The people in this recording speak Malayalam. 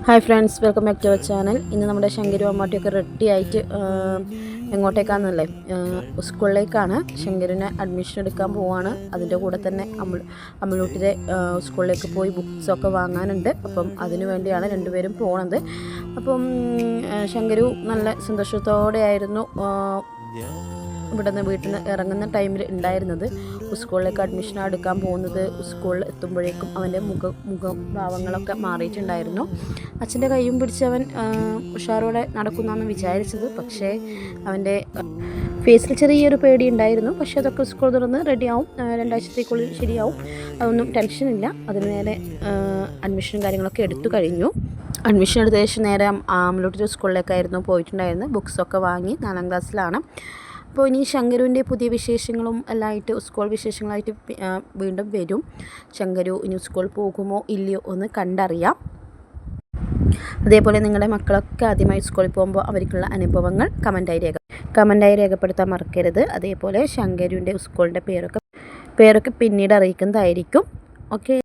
Hi friends, welcome back to our channel. ഇന്ന് നമ്മുടെ ശങ്കരു അമ്മാട്ടിയൊക്കെ റെഡി ആയിട്ട് എങ്ങോട്ടേക്കാണെന്നല്ലേ, സ്കൂളിലേക്കാണ്. ശങ്കരുവിനെ അഡ്മിഷൻ എടുക്കാൻ പോവാണ്. അതിൻ്റെ കൂടെ തന്നെ അമ്മളൂട്ടിലെ സ്കൂളിലേക്ക് പോയി ബുക്സൊക്കെ വാങ്ങാനുണ്ട്. അപ്പം അതിനു വേണ്ടിയാണ് രണ്ടുപേരും പോണത്. അപ്പം ശങ്കരു നല്ല സന്തോഷത്തോടെയായിരുന്നു ഇവിടെ നിന്ന് വീട്ടിൽ നിന്ന് ഇറങ്ങുന്ന ടൈമിൽ ഉണ്ടായിരുന്നത്. സ്കൂളിലേക്ക് അഡ്മിഷൻ എടുക്കാൻ പോകുന്നത് സ്കൂളിൽ എത്തുമ്പോഴേക്കും അവൻ്റെ മുഖഭാവങ്ങളൊക്കെ മാറിയിട്ടുണ്ടായിരുന്നു. അച്ഛൻ്റെ കൈയും പിടിച്ച് അവൻ ഉഷാറോടെ നടക്കുന്നാന്ന് വിചാരിച്ചത്. പക്ഷേ അവൻ്റെ ഫേസിൽ ചെറിയൊരു പേടി ഉണ്ടായിരുന്നു. പക്ഷേ അതൊക്കെ സ്കൂൾ തുറന്ന് റെഡിയാവും, 2 ആഴ്ചത്തേക്കുള്ളിൽ ശരിയാവും. അതൊന്നും ടെൻഷനില്ല. അതിന് നേരെ അഡ്മിഷനും കാര്യങ്ങളൊക്കെ എടുത്തു കഴിഞ്ഞു. അഡ്മിഷൻ എടുത്ത ശേഷം നേരെ അമ്മളൂട്ടി സ്കൂളിലേക്കായിരുന്നു പോയിട്ടുണ്ടായിരുന്നത്. ബുക്സൊക്കെ വാങ്ങി 4ാം ക്ലാസ്സിലാണ്. അപ്പോൾ ഇനി ശങ്കരുവിൻ്റെ പുതിയ വിശേഷങ്ങളും എല്ലാമായിട്ട്, സ്കൂൾ വിശേഷങ്ങളായിട്ട് വീണ്ടും വരും. ശങ്കരു ഇനി സ്കൂളിൽ പോകുമോ ഇല്ലയോ ഒന്ന് കണ്ടറിയാം. അതേപോലെ നിങ്ങളുടെ മക്കളൊക്കെ ആദ്യമായി സ്കൂളിൽ പോകുമ്പോൾ അവർക്കുള്ള അനുഭവങ്ങൾ കമൻറ്റായി രേഖപ്പെടുത്താൻ മറക്കരുത്. അതേപോലെ ശങ്കരുവിൻ്റെ സ്കൂളിൻ്റെ പേരൊക്കെ പിന്നീട് അറിയിക്കുന്നതായിരിക്കും. ഓക്കെ.